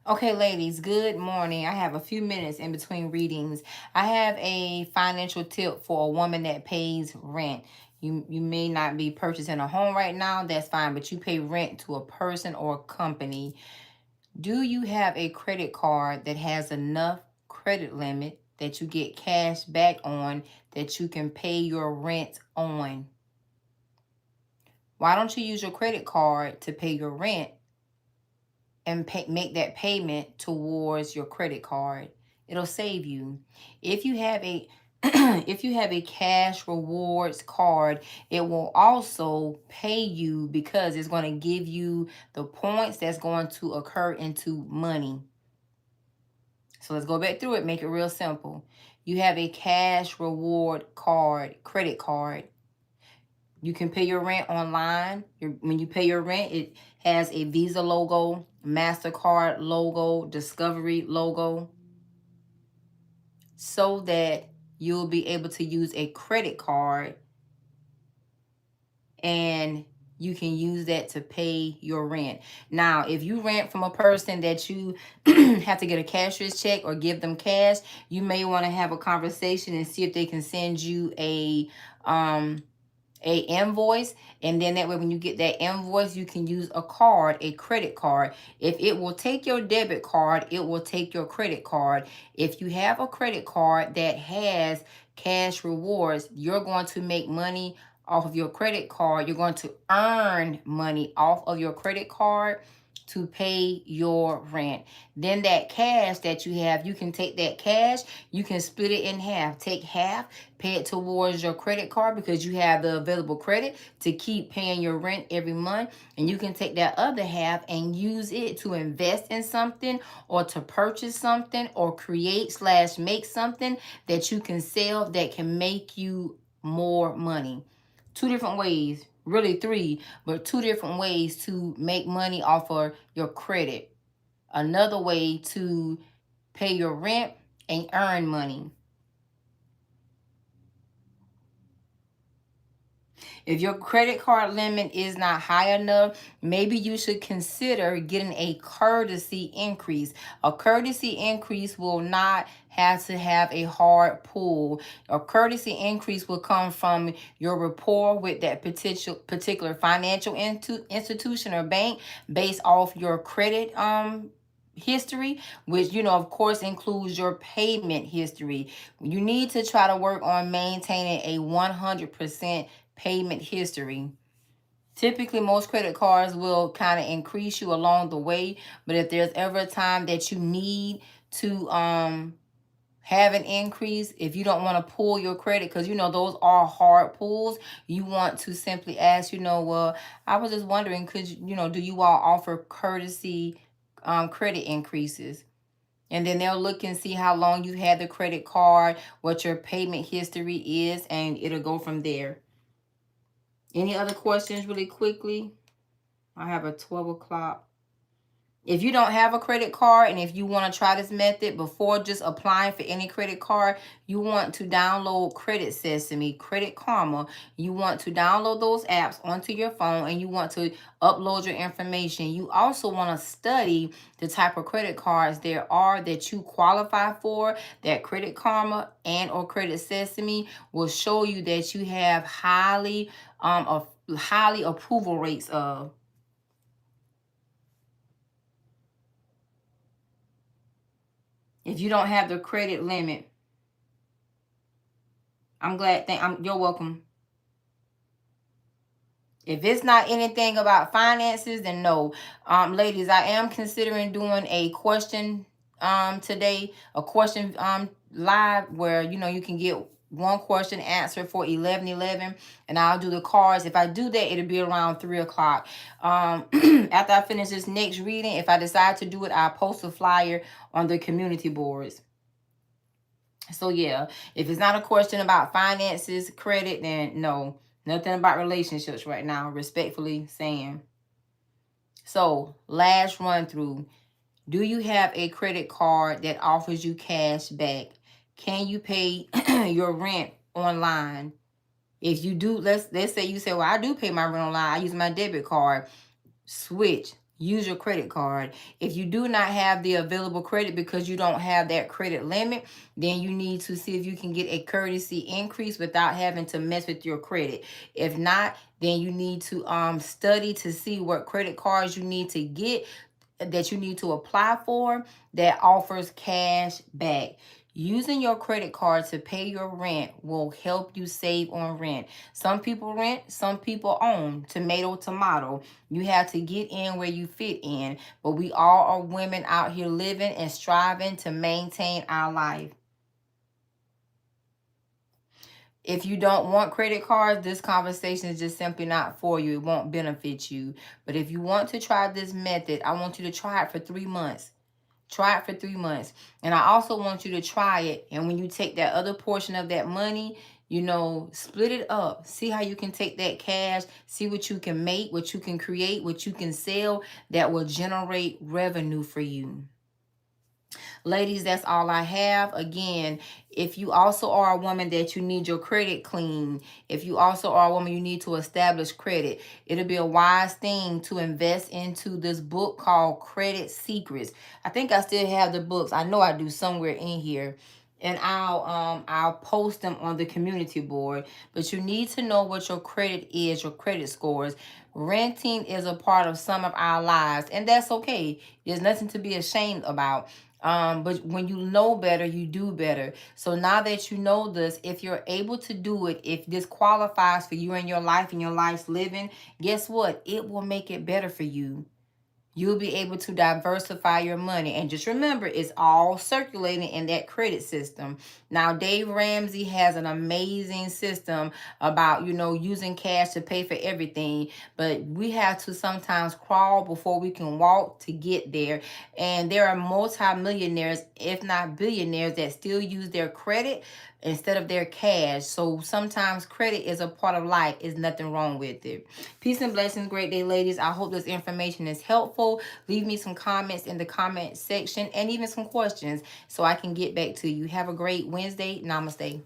Okay, ladies, good morning. I have a few minutes in between readings. I have a financial tip for a woman that pays rent. You may not be purchasing a home right now, that's fine, but you pay rent to a person or a company. Do you have a credit card that has enough credit limit that you get cash back on that you can pay your rent on? Why don't you use your credit card to pay your rent and make that payment towards your credit card? It'll save you. If you have a if you have a cash rewards card, it will also pay you because it's going to give you the points that's going to occur into money. So let's go back through it, make it real simple. You have a cash reward card, credit card. You can pay your rent online. When you pay your rent, it has a Visa logo, MasterCard logo, Discovery logo, so that you'll be able to use a credit card and you can use that to pay your rent. Now, if you rent from a person that you have to get a cashier's check or give them cash, you may want to have a conversation and see if they can send you a invoice, and then that way when you get that invoice you can use a card, a credit card. If it will take your debit card, it will take your credit card. If you have a credit card that has cash rewards, you're going to make money off of your credit card. You're going to earn money off of your credit card to pay your rent. Then that cash that you have, you can take that cash, you can split it in half. Take half, pay it towards your credit card because you have the available credit to keep paying your rent every month. And you can take that other half and use it to invest in something or to purchase something or create/make something that you can sell that can make you more money. Two different ways, really three, but two different ways to make money off of your credit. Another way to pay your rent and earn money. If your credit card limit is not high enough, maybe you should consider getting a courtesy increase. A courtesy increase will not have to have a hard pull. A courtesy increase will come from your rapport with that particular financial institution or bank based off your credit history, which of course includes your payment history. You need to try to work on maintaining a 100% payment history. Typically, most credit cards will kind of increase you along the way, but if there's ever a time that you need to have an increase, if you don't want to pull your credit, because those are hard pulls, you want to simply ask, well, I was just wondering, do you all offer courtesy credit increases? And then they'll look and see how long you've had the credit card, what your payment history is, and it'll go from there. Any other questions really quickly? I have a 12 o'clock. If you don't have a credit card and if you want to try this method before just applying for any credit card, you want to download Credit Sesame, Credit Karma. You want to download those apps onto your phone and you want to upload your information. You also want to study the type of credit cards there are that you qualify for. That Credit Karma and or Credit Sesame will show you that you have highly approval rates of. If you don't have the credit limit, you're welcome. If it's not anything about finances, then no. Ladies, I am considering doing a question today, a question live where you can get one question answered for 11:11, and I'll do the cards. If I do that, it'll be around 3 o'clock. After I finish this next reading, if I decide to do it, I'll post a flyer on the community boards. So yeah, if it's not a question about finances, credit, then no. Nothing about relationships right now, respectfully saying. So last run through. Do you have a credit card that offers you cash back? Can you pay your rent online? If you do, let's say you say, well, I do pay my rent online. I use my debit card. Switch. use your credit card. If you do not have the available credit because you don't have that credit limit, then you need to see if you can get a courtesy increase without having to mess with your credit. If not, then you need to study to see what credit cards you need to get, that you need to apply for, that offers cash back. Using your credit card to pay your rent will help you save on rent. Some people rent, some people own. Tomato, tomato. You have to get in where you fit in. But we all are women out here living and striving to maintain our life. If you don't want credit cards, this conversation is just simply not for you. It won't benefit you. But if you want to try this method, I want you to try it for 3 months. Try it for 3 months. And I also want you to try it. And when you take that other portion of that money, you know, split it up. See how you can take that cash. See what you can make, what you can create, what you can sell that will generate revenue for you. Ladies, that's all I have. Again, if you also are a woman that you need your credit clean, if you also are a woman you need to establish credit, it'll be a wise thing to invest into this book called Credit Secrets. I think I still have the books. I know I do somewhere in here. And I'll post them on the community board. But you need to know what your credit is, your credit scores. Renting is a part of some of our lives, and that's okay. There's nothing to be ashamed about. But when you know better, you do better. So now that you know this, if you're able to do it, if this qualifies for you in your life and your life's living, guess what? It will make it better for you. You'll be able to diversify your money. And just remember, it's all circulating in that credit system. Now, Dave Ramsey has an amazing system about, you know, using cash to pay for everything. But we have to sometimes crawl before we can walk to get there. And there are multimillionaires, if not billionaires, that still use their credit instead of their cash. So sometimes credit is a part of life. There's nothing wrong with it. Peace and blessings. Great day, ladies. I hope this information is helpful. Leave me some comments in the comment section and even some questions so I can get back to you. Have a great Wednesday. Namaste.